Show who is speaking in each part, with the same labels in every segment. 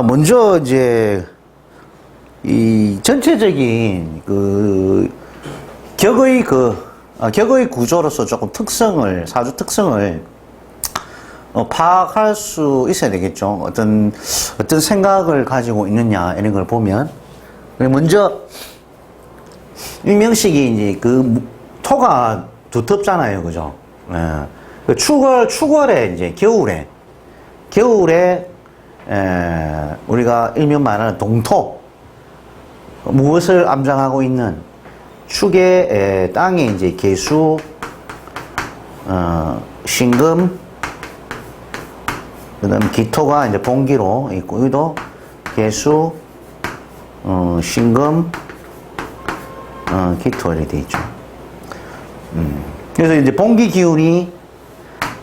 Speaker 1: 먼저 이제 이 전체적인 격의 구조로서 조금 사주 특성을 파악할 수 있어야 되겠죠. 어떤 생각을 가지고 있느냐, 이런 걸 보면. 먼저, 일명식이 이제 토가 두텁잖아요. 그죠? 예. 추월에 이제 겨울에, 우리가 일명 말하는 동토, 무엇을 암장하고 있는 축의 땅에 이제 계수, 신금, 그 다음 기토가 이제 봉기로 있고, 여기도 계수, 신금, 기토 이렇게 돼 있죠. 그래서 이제 봉기 기운이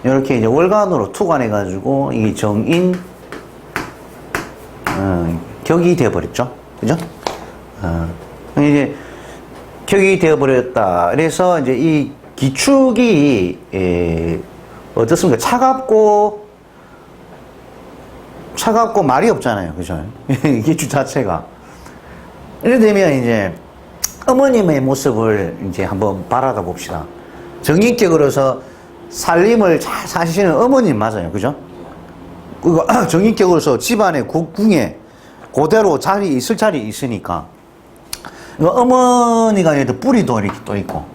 Speaker 1: 이렇게 이제 월간으로 투관해가지고, 이게 정인, 격이 되어버렸죠. 그죠? 이제 격이 되어버렸다. 그래서 이제 이 기축이, 어떻습니까? 차갑고 말이 없잖아요. 그죠? 기축 자체가. 이래 되면 이제 어머님의 모습을 이제 한번 바라다 봅시다. 정인격으로서 살림을 잘 사시는 어머님 맞아요. 그죠? 그거 정인격으로서 집안의 궁에 그대로 있을 자리 있으니까. 어머니가 얘도 뿌리도 이렇게 또 있고.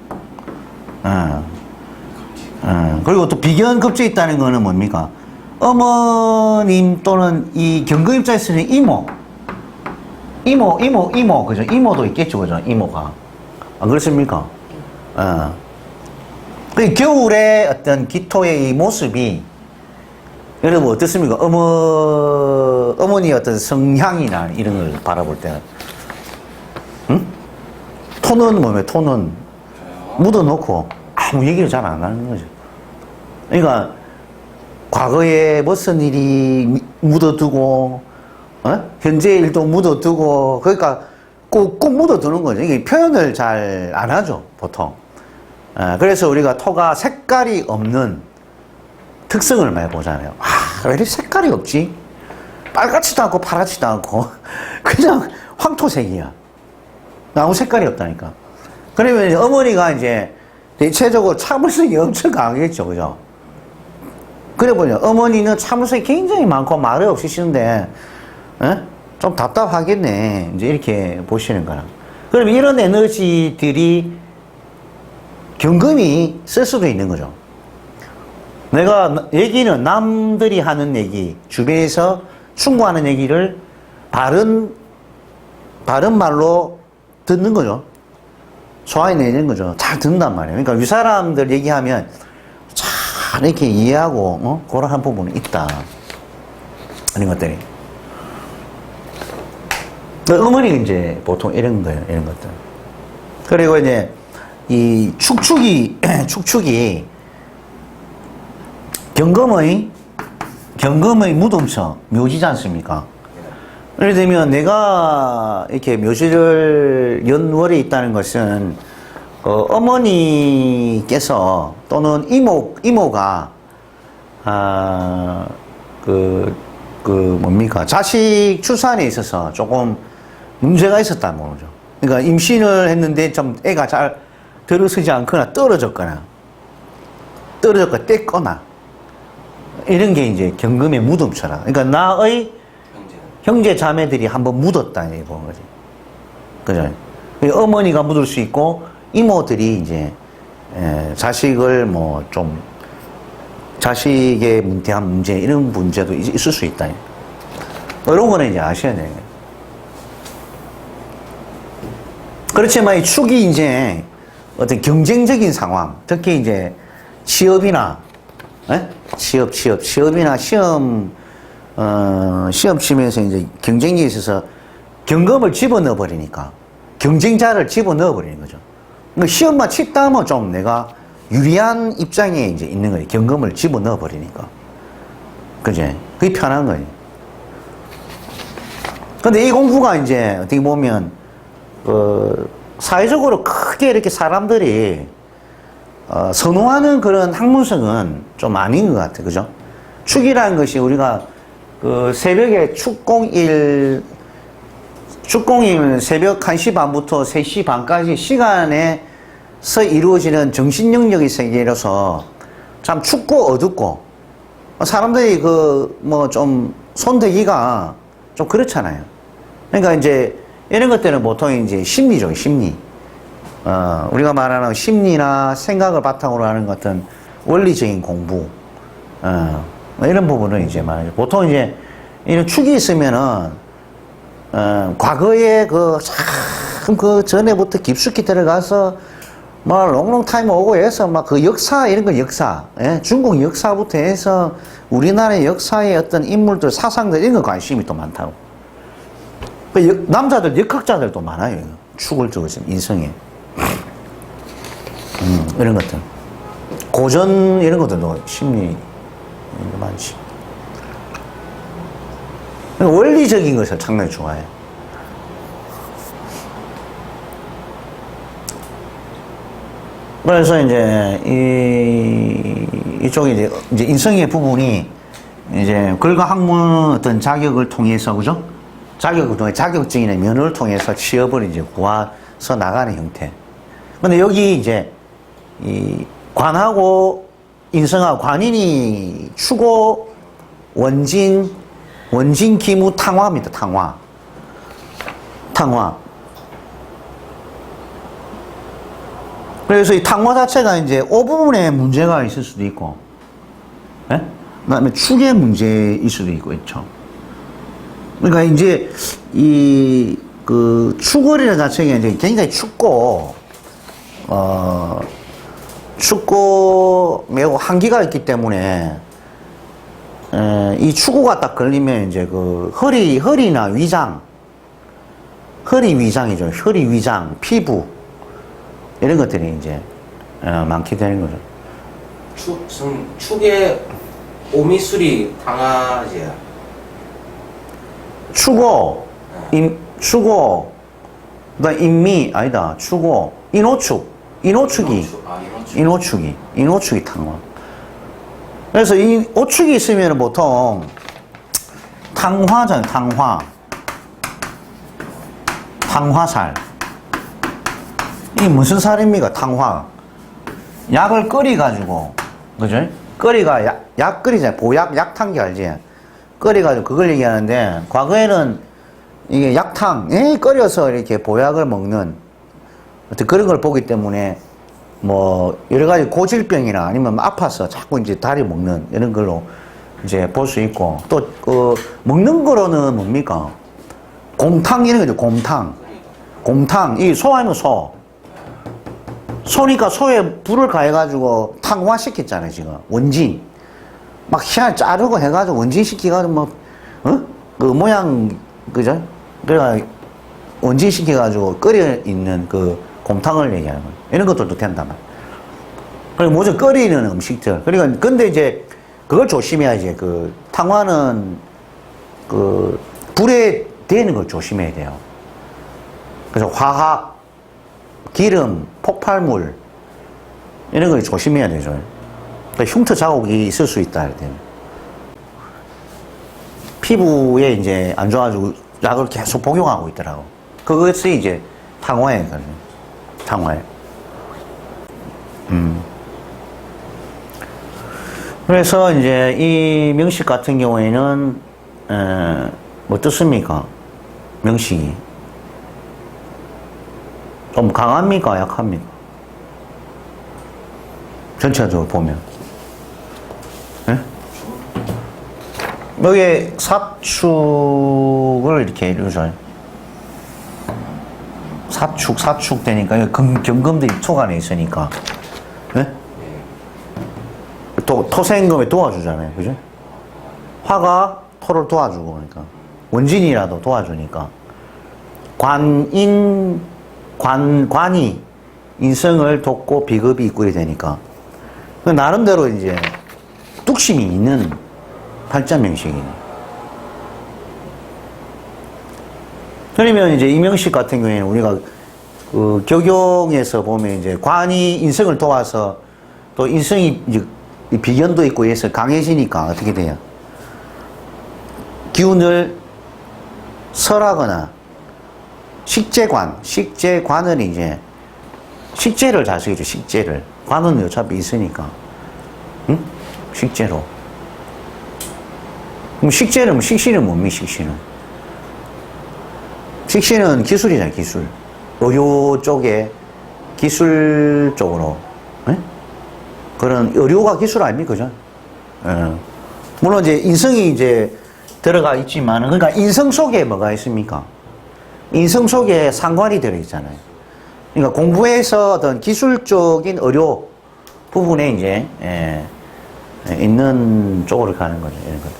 Speaker 1: 그리고 또 비견 겹쳐 있다는 거는 뭡니까? 어머님 또는 이 경금 입장에서는 이모, 그죠? 이모도 있겠죠, 그죠? 이모가. 안 그렇습니까? 그 겨울에 어떤 기토의 이 모습이, 여러분 어떻습니까? 어머니의 어떤 성향이나 이런 걸 바라볼 때는. 응? 톤은 뭐예요? 톤은 묻어놓고 아무 얘기를 잘 안 하는 거죠. 그러니까, 과거에 무슨 일이 묻어두고, 현재 일도 묻어두고, 그러니까 꼭 묻어두는 거죠. 이게 표현을 잘 안 하죠, 보통. 그래서 우리가 토가 색깔이 없는 특성을 많이 보잖아요. 왜 이렇게 색깔이 없지? 빨갛지도 않고 파랗지도 않고, 그냥 황토색이야. 아무 색깔이 없다니까. 그러면 이제 어머니가 이제 대체적으로 참을성이 엄청 강하겠죠, 그죠? 그래 보냐. 어머니는 참을성이 굉장히 많고 말이 없으시는데, 좀 답답하겠네. 이제 이렇게 보시는 거라. 그럼 이런 에너지들이 경금이 쓸 수도 있는 거죠. 내가 얘기는 남들이 하는 얘기, 주변에서 충고하는 얘기를 바른 말로 듣는 거죠. 소화해내는 거죠. 잘 듣는단 말이에요. 그러니까 윗사람들 얘기하면 잘 이렇게 이해하고, 그런 부분이 있다. 이런 것들이. 어머니가 이제 보통 이런 거예요. 이런 것들. 그리고 이제 이 축축이 경금의 무덤처, 묘지지 않습니까? 예를 들면 내가 이렇게 묘지를 연월에 있다는 것은 어머니께서 또는 이모가 뭡니까? 자식 출산에 있어서 조금 문제가 있었다는 거죠. 그러니까 임신을 했는데 좀 애가 잘 들어서지 않거나 떨어졌거나 뗐거나 이런 게 이제 경금의 무덤처럼. 그러니까 나의 형제 자매들이 한번 묻었다 이렇게 보는 거지. 그죠? 어머니가 묻을 수 있고 이모들이 이제 자식을 자식에 대한 문제 이런 문제도 있을 수 있다. 이런 거는 이제 아셔야 돼요. 그렇지만 이 축이 이제 어떤 경쟁적인 상황, 특히 이제 취업이나 취업이나 시험 치면서 이제 경쟁에 있어서 경금을 집어넣어 버리니까 경쟁자를 집어넣어 버리는 거죠. 그러니까 시험만 치다 하면 좀 내가 유리한 입장에 이제 있는 거예요. 경금을 집어넣어 버리니까. 그제? 그게 편한 거예요. 근데 이 공부가 이제 어떻게 보면 사회적으로 크게 이렇게 사람들이 선호하는 그런 학문성은 좀 아닌 것 같아요. 그죠? 축이라는 것이 우리가 그 새벽에 축공일 새벽 1시 반부터 3시 반까지 시간에서 이루어지는 정신 영역의 세계라서 참 춥고 어둡고 사람들이 그 뭐 좀 손대기가 좀 그렇잖아요. 그러니까 이제 이런 것들은 보통 이제 심리죠, 심리. 우리가 말하는 심리나 생각을 바탕으로 하는 어떤 원리적인 공부. 이런 부분은 이제 말이죠. 보통 이제 이런 축이 있으면은 과거에 참 그 전에부터 깊숙이 들어가서 막 롱롱 타임 오고 해서 막 그 역사 이런 거 역사, 예? 중국 역사부터 해서 우리나라의 역사의 어떤 인물들 사상들 이런 거 관심이 또 많다고. 그 남자들 역학자들도 많아요. 축을 적으신 인성에 이런 것들 고전 이런 것들도 심리 많지. 원리적인 것을 상당히 좋아해요. 그래서 이제 이쪽에 이제 인성의 부분이 이제 글과 학문 어떤 자격을 통해서 그죠? 자격을 통해 자격증이나 면허를 통해서 취업을 이제 구해서 나가는 형태. 근데 여기 이제 이 관하고 인성하고 관인이 추고 원진 기무 탕화입니다. 탕화. 그래서 이 탕화 자체가 이제 오부분에 문제가 있을 수도 있고, 예? 그다음에 축의 문제일 수도 있고, 있죠. 그러니까 이제 이 그 축월이라는 자체가 이제 굉장히 춥고 매우 한기가 있기 때문에 이 축구가 딱 걸리면 이제 그 허리나 위장, 허리 위장이죠. 허리 위장, 피부 이런 것들이 이제 많게 되는 거죠.
Speaker 2: 축의 오미술이 당하지.
Speaker 1: 추고, 그다음 인미 아니다. 추고, 인호축이 탕화. 그래서 이 오축이 있으면 보통 탕화살. 이게 무슨 살입니까? 탕화. 약을 끓여가지고, 그죠? 약 끓이잖아요. 보약, 약탕기 알지? 끓여가지고 그걸 얘기하는데, 과거에는 이게 약탕, 끓여서 이렇게 보약을 먹는, 어떤 그런 걸 보기 때문에, 뭐, 여러 가지 고질병이나 아니면 아파서 자꾸 이제 다리 먹는 이런 걸로 이제 볼 수 있고, 또, 먹는 거로는 뭡니까? 곰탕 이런 거죠, 곰탕. 이 소하면 소니까 소에 불을 가해가지고 탕화시켰잖아요, 지금. 원진. 막 희한 자르고 해가지고 원진시켜가지고 뭐, 그 모양, 그죠? 그래가 원진시켜가지고 끓여 있는 그 곰탕을 얘기하는 거예요. 이런 것들도 된단 말이에요. 그리고 먼저 끓이는 음식들. 그러니까, 근데 이제 그걸 조심해야지. 그 탕화는 그 불에 대는 걸 조심해야 돼요. 그래서 화학, 기름, 폭발물 이런 걸 조심해야 되죠. 그러니까 흉터 자국이 있을 수 있다. 피부에 이제 안 좋아가지고 약을 계속 복용하고 있더라고. 그것이 이제 탕화예요. 탕화예요. 그래서 이제 이 명식 같은 경우에는 어떻습니까? 명식이 좀 강합니까? 약합니까? 전체적으로 보면. 네? 여기에 사축을 이렇게 이루죠. 사축 되니까 경금들이 톡 안에 있으니까. 네? 토생금에 도와주잖아요. 그죠? 화가 토를 도와주고, 그러니까. 원진이라도 도와주니까. 관이 인성을 돕고 비급이 있고 되니까. 나름대로 이제 뚝심이 있는 팔자명식이네. 그러면 이제 이 명식 같은 경우에는 우리가 그 격용에서 보면 이제 관이 인성을 도와서 또 인성이 이제 비견도 있고 해서 강해지니까 어떻게 돼요? 기운을 설하거나 식재관은 이제 식재를 잘 쓰겠죠. 식재를. 관은 어차피 있으니까. 응? 식재로. 그럼 식재는 식신은 뭡니까? 식신은 기술이잖아요. 기술. 의료 쪽에 기술 쪽으로. 예? 그런 의료가 기술 아닙니까? 그죠? 예. 물론 이제 인성이 이제 들어가 있지만, 그러니까 인성 속에 뭐가 있습니까? 인성 속에 상관이 들어있잖아요. 그러니까 공부에서 어떤 기술적인 의료 부분에 이제, 있는 쪽으로 가는 거죠. 이런 것들.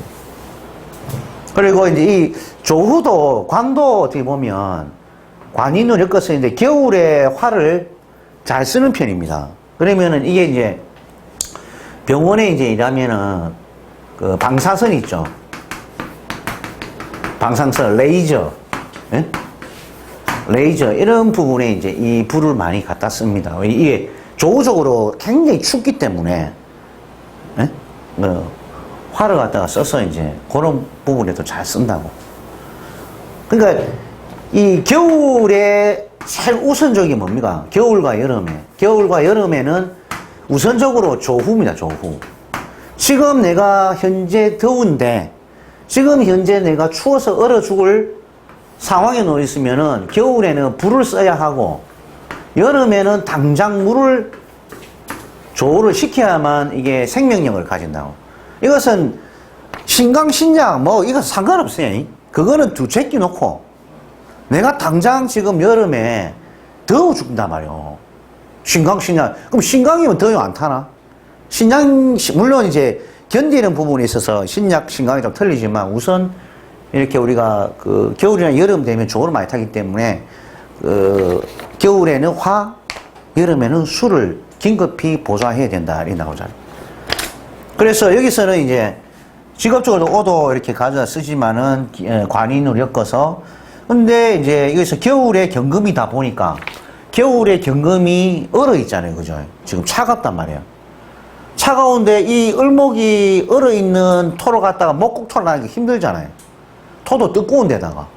Speaker 1: 그리고 이제 이 조후도, 관도 어떻게 보면, 관인을 엮어서 이제 겨울에 화를 잘 쓰는 편입니다. 그러면은 이게 이제 병원에 이제 일하면은 그 방사선 있죠. 방사선, 레이저. 예? 레이저, 이런 부분에 이제 이 불을 많이 갖다 씁니다. 이게 조우적으로 굉장히 춥기 때문에, 예? 화를 갖다가 써서 이제 그런 부분에도 잘 쓴다고. 그러니까 이 겨울에 제일 우선적이 뭡니까? 겨울과 여름에는 우선적으로 조후입니다. 조후. 지금 내가 현재 더운데, 지금 현재 내가 추워서 얼어 죽을 상황에 놓여 있으면은 겨울에는 불을 써야 하고, 여름에는 당장 물을 조후를 시켜야만 이게 생명력을 가진다고. 이것은 신강신약 이거 상관없어요. 그거는 두채끼 놓고, 내가 당장 지금 여름에 더워 죽는단 말이요. 신강신약. 그럼 신강이면 더위 안 타나? 물론 이제 견디는 부분에 있어서 신약, 신강이 좀 틀리지만, 우선 이렇게 우리가 그 겨울이나 여름 되면 조를 많이 타기 때문에, 겨울에는 화, 여름에는 술을 긴급히 보좌해야 된다. 이렇게 나오잖아요. 그래서 여기서는 이제 직업적으로 오도 이렇게 가져다 쓰지만은 관인으로 엮어서, 근데 이제 여기서 겨울에 경금이다 보니까 겨울에 경금이 얼어 있잖아요. 그죠? 지금 차갑단 말이에요. 차가운데 이 을목이 얼어 있는 토를 갖다가 목국토를 나기 힘들잖아요. 토도 뜨거운 데다가.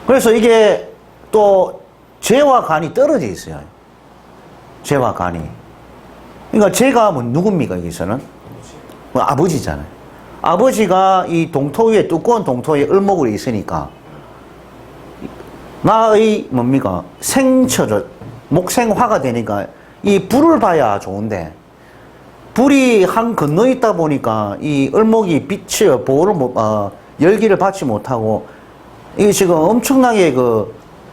Speaker 1: 그래서 이게 또 재와 간이 떨어져 있어요. 재와 간이. 그러니까 재가 누굽니까, 여기서는? 아버지잖아요. 아버지가 이 동토 위에, 두꺼운 동토 위에 을목으로 있으니까, 나의 뭡니까? 생처죠. 목생화가 되니까, 이 불을 봐야 좋은데, 불이 한 건너 있다 보니까, 이 을목이 빛을, 보호를 열기를 받지 못하고, 이게 지금 엄청나게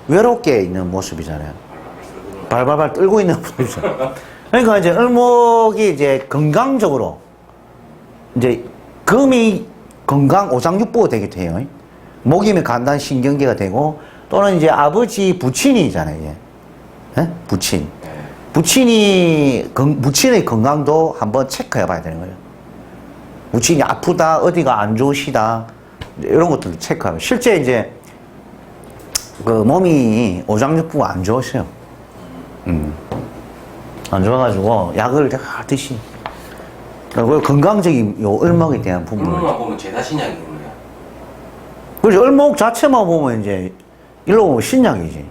Speaker 1: 외롭게 있는 모습이잖아요. 발발발 떨고 있는 모습이잖아요. 그러니까 이제 을목이 이제 건강적으로, 이제 금이 건강 오장육부가 되게 돼요. 목이면 간단 신경계가 되고, 또는 이제 아버지 부친이잖아요. 이게. 예? 부친. 부친의 건강도 한번 체크해 봐야 되는 거예요. 부친이 아프다, 어디가 안 좋으시다, 이런 것들도 체크하고. 실제 이제 그 몸이 오장육부가 안 좋으세요. 안 좋아가지고 약을 다 드시. 그리고 건강적인 요 을목에 대한 부분을.
Speaker 2: 을목만 보면 죄다 신약이군요.
Speaker 1: 그렇죠. 을목 자체만 보면 이제 일로 보면 신약이지.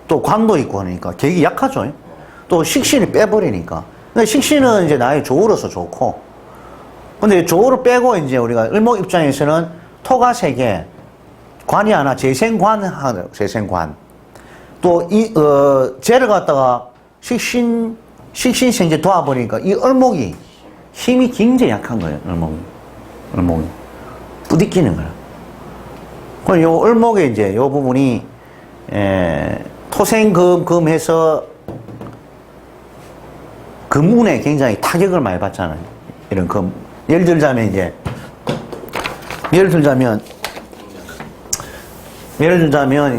Speaker 1: 또 관도 있고 하니까 객이 약하죠. 또 식신이 빼버리니까. 근데 식신은 이제 나의 조우로서 좋고. 근데 조우를 빼고 이제 우리가 을목 입장에서는 토가 3개, 관이 하나, 재생관 하나, 재생관. 또 재를 갖다가 식신생재 도와버리니까 이 을목이 힘이 굉장히 약한 거예요. 을목이 부딪히는 거예요. 그럼 요 을목에 이제 요 부분이 토생금해서 금운에 굉장히 타격을 많이 받잖아요. 이런 예를 들자면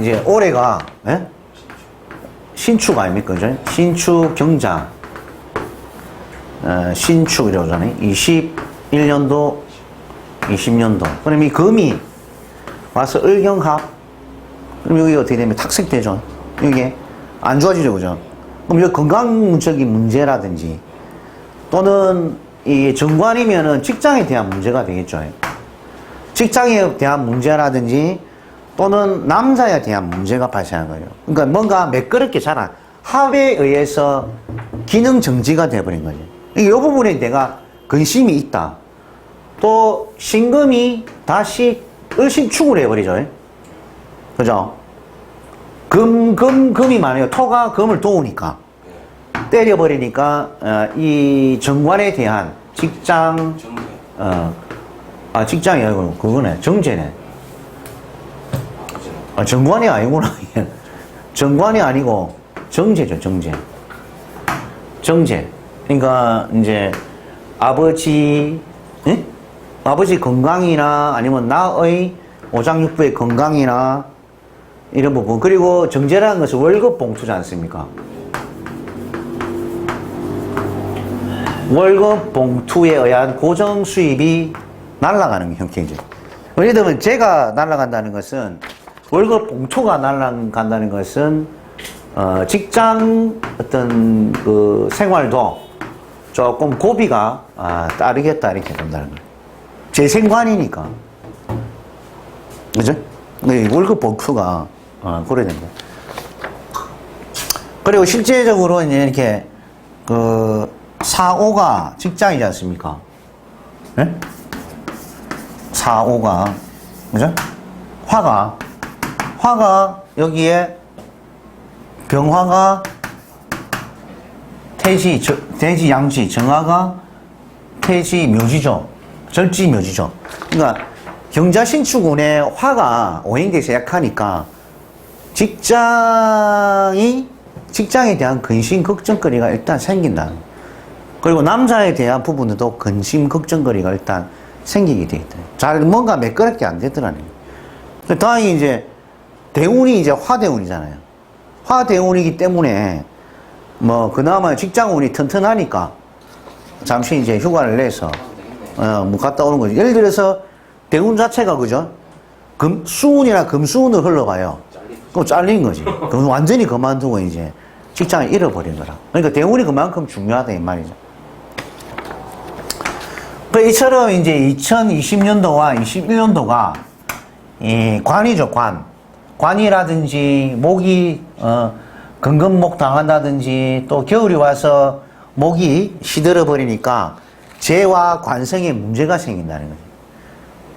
Speaker 1: 이제 올해가 신축 아닙니까? 그죠? 신축 경자, 신축이라고 하잖아요. 21년도, 20년도. 그럼 이 금이 와서 을경합. 그럼 여기 어떻게 되면 탁색되죠? 이게 안 좋아지죠, 그죠? 그럼 여기 건강적인 문제라든지, 또는 이 정관이면은 직장에 대한 문제가 되겠죠. 직장에 대한 문제라든지 또는 남자에 대한 문제가 발생한 거예요. 그러니까 뭔가 매끄럽게 자란 합에 의해서 기능 정지가 돼버린 거죠. 이 부분에 내가 근심이 있다. 또 신금이 다시 을신축을 해버리죠. 그죠? 금이 많아요. 토가 금을 도우니까 때려버리니까 이 정관에 대한 직장
Speaker 2: 정제.
Speaker 1: 직장이 아니고 그거네. 정제네. 정관이 아니구나. 정관이 아니고 정제죠. 정제. 그러니까 이제 아버지 건강이나 아니면 나의 오장육부의 건강이나 이런 부분. 그리고 정제라는 것은 월급 봉투지 않습니까? 월급 봉투에 의한 고정 수입이 날아가는 형태이죠. 예를 들면 제가 날아간다는 것은 월급 봉투가 날아간다는 것은 직장 어떤 그 생활도 조금 고비가 따르겠다 이렇게 본다는 거예요. 제 생관이니까. 그죠? 네, 월급 봉투가 그래야 됩니다. 그리고 실제적으로 이제 이렇게 그 사오가 직장이지 않습니까? 네? 사오가 그죠? 화가 여기에 병화가 대지 양지, 정화가 태지 묘지죠. 절지 묘지죠. 그러니까 경자신축운의 화가 오행대에서 약하니까 직장에 대한 근심 걱정거리가 일단 생긴다. 그리고 남자에 대한 부분도 근심 걱정거리가 일단 생기게 돼 있다. 잘 뭔가 매끄럽게 안 되더라는. 다행히 이제 대운이 이제 화대운이잖아요. 화대운이기 때문에 뭐 그나마 직장운이 튼튼하니까 잠시 이제 휴가를 내서 뭐 갔다 오는 거지. 예를 들어서 대운 자체가 그죠? 수운이나 금수운을 흘러가요. 그럼 잘린 거지. 그럼 완전히 그만두고 이제 직장을 잃어버린 거라. 그러니까 대운이 그만큼 중요하다 이 말이죠. 이처럼 이제 2020년도와 21년도가 관이죠, 관. 관이라든지 목이 근근목 당한다든지 또 겨울이 와서 목이 시들어 버리니까 재와 관성에 문제가 생긴다는 거죠.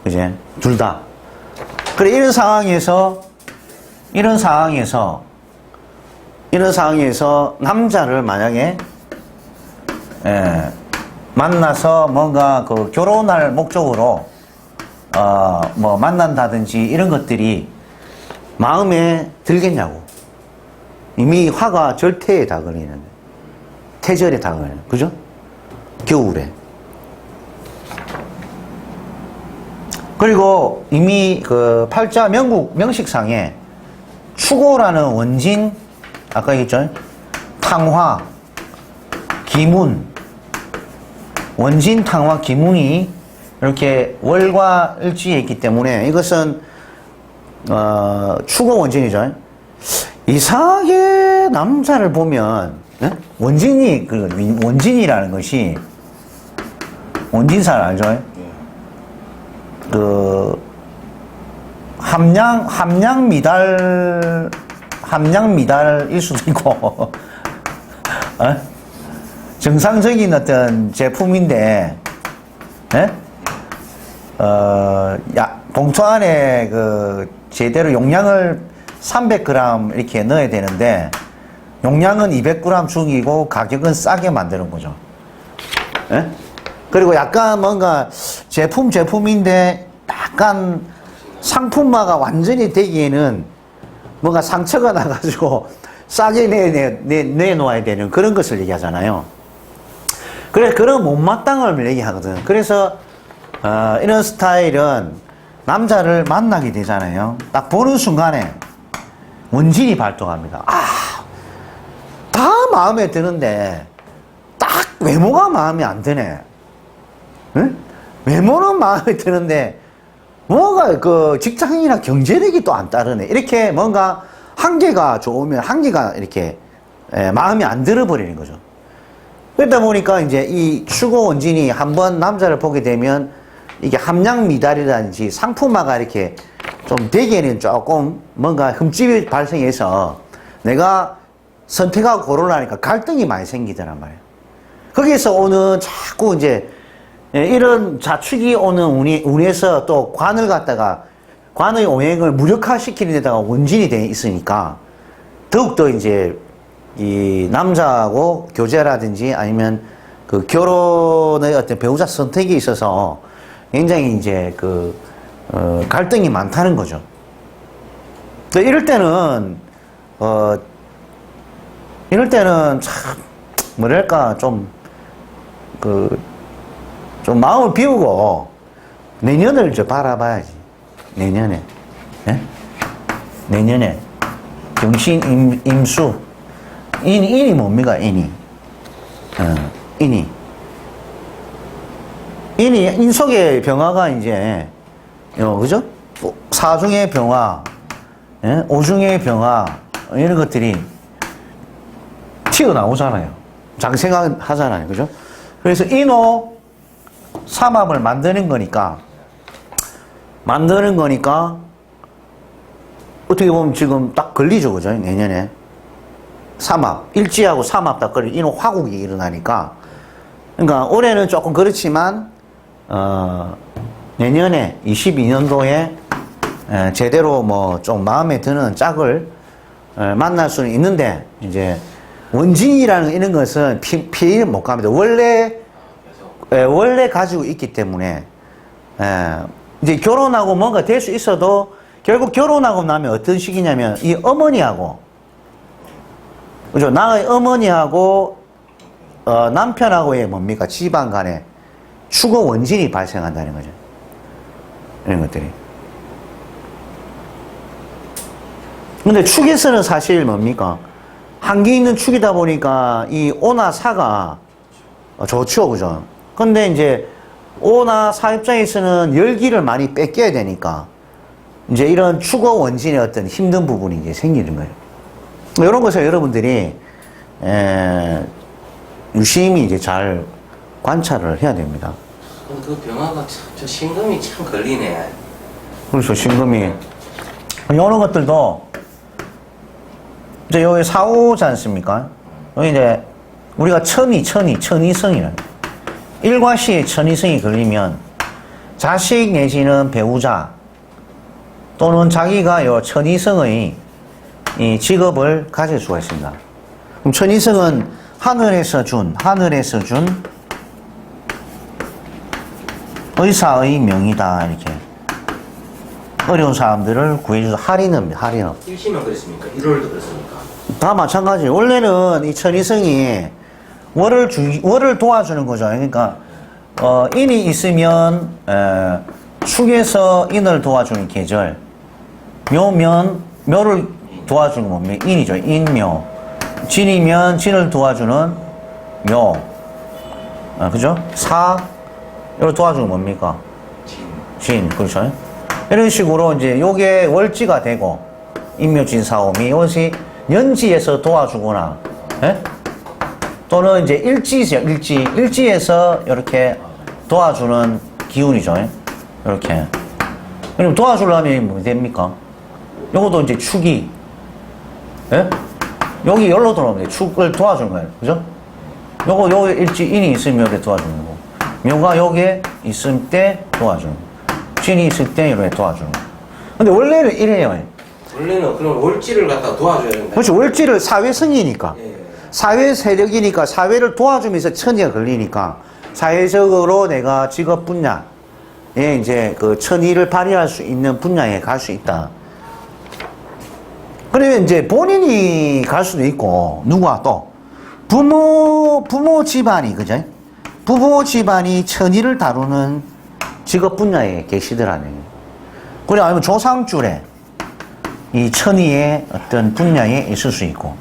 Speaker 1: 그제? 둘 다. 그래 이런 상황에서 남자를 만약에 만나서 뭔가 그 결혼할 목적으로 뭐 만난다든지 이런 것들이 마음에 들겠냐고. 이미 화가 절퇴에 다가리는 태절에 다가리는 그죠? 겨울에. 그리고 이미 그 팔자 명식상에 추고라는 원진 아까 얘기했죠? 탕화, 기문, 원진, 탕화, 기문이 이렇게 월과 일지에 있기 때문에 이것은 추고 원진이죠. 이상하게 남자를 보면 원진이라는 것이 원진살 알죠? 그 함량미달일 수도 있고 정상적인 어떤 제품인데 봉투 안에 그 제대로 용량을 300g 이렇게 넣어야 되는데 용량은 200g 중이고 가격은 싸게 만드는 거죠. 그리고 약간 뭔가 제품인데 약간 상품화가 완전히 되기에는 뭔가 상처가 나가지고 싸게 내놓아야 되는 그런 것을 얘기하잖아요. 그래, 그런 못마땅함을 얘기하거든. 그래서, 이런 스타일은 남자를 만나게 되잖아요. 딱 보는 순간에 원진이 발동합니다. 다 마음에 드는데 딱 외모가 마음에 안 드네. 응? 외모는 마음에 드는데 뭐가 그 직장이나 경제력이 또 안 따르네. 이렇게 뭔가 한계가 좋으면 한계가 이렇게 마음이 안 들어버리는 거죠. 그러다 보니까 이제 이 추고 원진이 한번 남자를 보게 되면 이게 함량 미달이라든지 상품화가 이렇게 좀 되기에는 조금 뭔가 흠집이 발생해서 내가 선택하고 고르려니까 갈등이 많이 생기더란 말이에요. 거기에서 오는 자꾸 이제 이런 자축이 오는 운에서 또 관을 갖다가 관의 오행을 무력화시키는 데다가 원진이 돼 있으니까 더욱더 이제 이 남자하고 교제라든지 아니면 그 결혼의 어떤 배우자 선택에 있어서 굉장히 이제 갈등이 많다는 거죠. 이럴 때는 참 뭐랄까 좀 마음을 비우고 내년을 좀 바라봐야지. 내년에, 예? 내년에 경신 임수 인이 뭡니까? 인이 인속의 병화가 이제 그죠? 사중의 병화, 예? 오중의 병화 이런 것들이 튀어나오잖아요. 장생각 하잖아요. 그죠? 그래서 인호 삼합을 만드는 거니까 어떻게 보면 지금 딱 걸리죠. 그죠? 내년에 삼합, 일지하고 삼합 딱 걸리 인호 화국이 일어나니까 그러니까 올해는 조금 그렇지만 내년에 22년도에 제대로 뭐 좀 마음에 드는 짝을 만날 수는 있는데 이제 원진이라는 이런 것은 피해를 못 갑니다. 원래 가지고 있기 때문에 이제 결혼하고 뭔가 될 수 있어도 결국 결혼하고 나면 어떤 식이냐면 이 어머니하고 그죠? 나의 어머니하고 남편하고의 뭡니까? 집안 간에 추거 원진이 발생한다는 거죠. 이런 것들이. 근데 축에서는 사실 뭡니까? 한계 있는 축이다 보니까 이 오나 사가 좋죠. 그죠? 근데 이제 오나 사 입장에서는 열기를 많이 뺏겨야 되니까 이제 이런 축어 원진의 어떤 힘든 부분이 이제 생기는 거예요. 이런 것을 여러분들이 유심히 이제 잘 관찰을 해야 됩니다.
Speaker 2: 그 병화가 저 신금이 참 걸리네.
Speaker 1: 그렇죠. 신금이. 이런 것들도 이제 여기 사오지 않습니까? 여기 이제 우리가 천이성이라는 일과시에 천이성이 걸리면 자식 내지는 배우자 또는 자기가 요 천이성의 이 직업을 가질 수가 있습니다. 그럼 천이성은 하늘에서 준 의사의 명이다. 이렇게 어려운 사람들을 구해주서 할인업입니다. 할인업.
Speaker 2: 일시면 그랬습니까? 1월도 그랬습니까?
Speaker 1: 다 마찬가지예요. 원래는 이 천이성이 월을 도와주는 거죠. 그러니까 인이 있으면 축에서 인을 도와주는 계절, 묘면 묘를 도와주는 뭡니까? 인이죠. 인묘. 진이면 진을 도와주는 묘. 그죠? 이걸 도와주는 뭡니까? 진. 그렇죠. 이런 식으로 이제 요게 월지가 되고 인묘진사오미 이것이 연지에서 도와주거나, 예? 또는 이제 일지에서 이렇게 도와주는 기운이죠. 이렇게. 그럼 도와주려면 뭐 됩니까? 요것도 이제 축이, 예? 여기 열로 들어오면 축을 도와주는 거예요. 그죠? 요거 인이 있으면 이렇게 도와주는 거고, 묘가 여기에 있을 때 도와주는 거, 진이 있을 때 이렇게 도와주는 거. 근데 원래는 이래요.
Speaker 2: 원래는 그럼 월지를 갖다 도와줘야 된다.
Speaker 1: 그렇죠. 월지를 사회성이니까.
Speaker 2: 예.
Speaker 1: 사회 세력이니까 사회를 도와주면서 천이가 걸리니까 사회적으로 내가 직업 분야에 이제 그 천의를 발휘할 수 있는 분야에 갈 수 있다. 그러면 이제 본인이 갈 수도 있고 누가 또 부모 집안이 그죠? 부모 집안이 천의를 다루는 직업 분야에 계시더라는 거예요. 그래 아니면 조상줄에 이 천의의 어떤 분야에 있을 수 있고,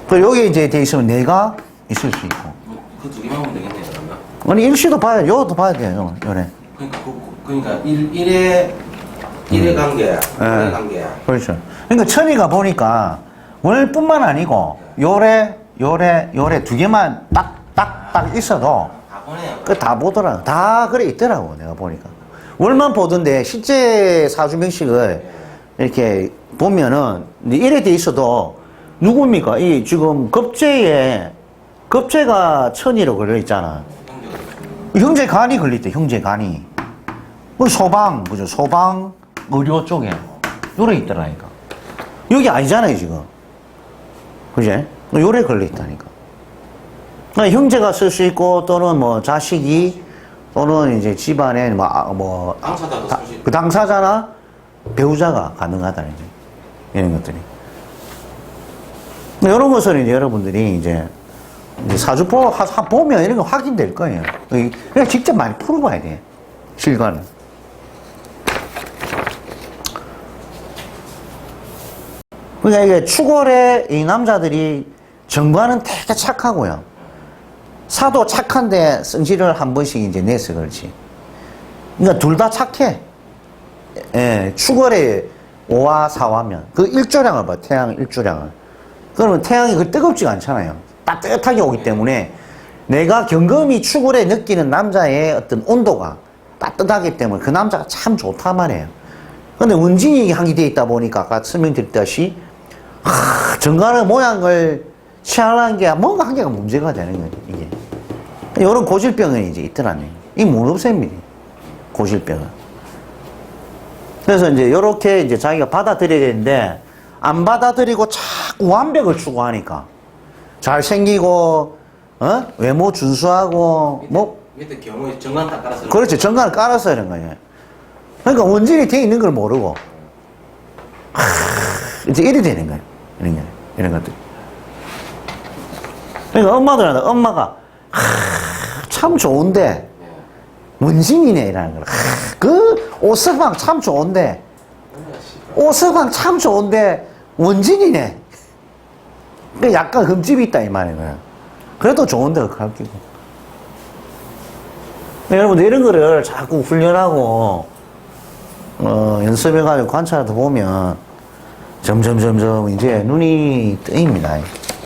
Speaker 1: 그 여기에 이제 돼 있으면 내가 있을 수 있고.
Speaker 2: 그 두 개만 보면 되겠네요, 그러면.
Speaker 1: 아니 일시도 봐야, 요것도 봐야 돼요, 요래.
Speaker 2: 그러니까 일의 관계, 월의 관계.
Speaker 1: 그렇죠. 그러니까 천의가 보니까 월뿐만 아니고 요래 두 개만 딱 있어도
Speaker 2: 다 보네요.
Speaker 1: 그 다 보더라. 다 그래 있더라고, 내가 보니까. 월만 보던데, 실제 사주명식을 이렇게 보면은, 이래 돼 있어도, 누굽니까? 이 지금 겁재가 천이로 걸려있잖아. 형제 간이 걸려있대, 형제 간이. 소방, 그죠? 소방, 의료 쪽에. 요래 있더라니까. 여기 아니잖아요, 지금. 그제? 요래 걸려있다니까. 그러니까 형제가 쓸 수 있고, 또는 뭐 자식이, 또는 이제 집안에
Speaker 2: 당사자도 쓸 수 있고.
Speaker 1: 그 당사자나 배우자가 가능하다, 이제. 이런 것들이. 이런 것을 이제 여러분들이 이제 사주포 보면 이런 거 확인될 거예요. 그냥 직접 많이 풀어봐야 돼. 실관을. 그러니까 이게 추월에 이 남자들이 정관은 되게 착하고요. 사도 착한데 성질을 한 번씩 이제 내서 그렇지. 그러니까 둘 다 착해. 예, 추월에 5와 4와면 그 일조량을 봐, 태양 일조량을. 그러면 태양이 그 뜨겁지가 않잖아요. 따뜻하게 오기 때문에 내가 경금이 추월에 느끼는 남자의 어떤 온도가 따뜻하기 때문에 그 남자가 참 좋단 말이에요. 근데 원진이 한이 돼 있다 보니까 아까 설명드렸다시피 정관의 모양을 취하는 게 뭔가 한 개가 문제가 되는 거예요, 이게. 이런 고질병이 이제 있더라네. 이게 문업셈이에요, 고질병은. 그래서 이제 이렇게 이제 자기가 받아들여야 되는데, 안 받아들이고 자꾸 완벽을 추구하니까. 잘생기고, 외모 준수하고,
Speaker 2: 밑에 경우에 정관 딱 깔아서.
Speaker 1: 그렇지. 정관을 깔아서 이런 거예요. 그러니까 원진이 돼 있는 걸 모르고, 이제 이래 되는 거예요. 이런 것들. 그러니까 엄마가, 참 좋은데, 원진이네, 이라는 거야. 그 오서방 참 좋은데, 오서방 참 좋은데, 원진이네. 그 약간 흠집이 있다, 이 말이에요. 그래도 좋은데, 가르치고. 여러분들 이런 거를 자꾸 훈련하고, 연습해가지고 관찰하다 보면, 점점 이제 눈이 뜨입니다.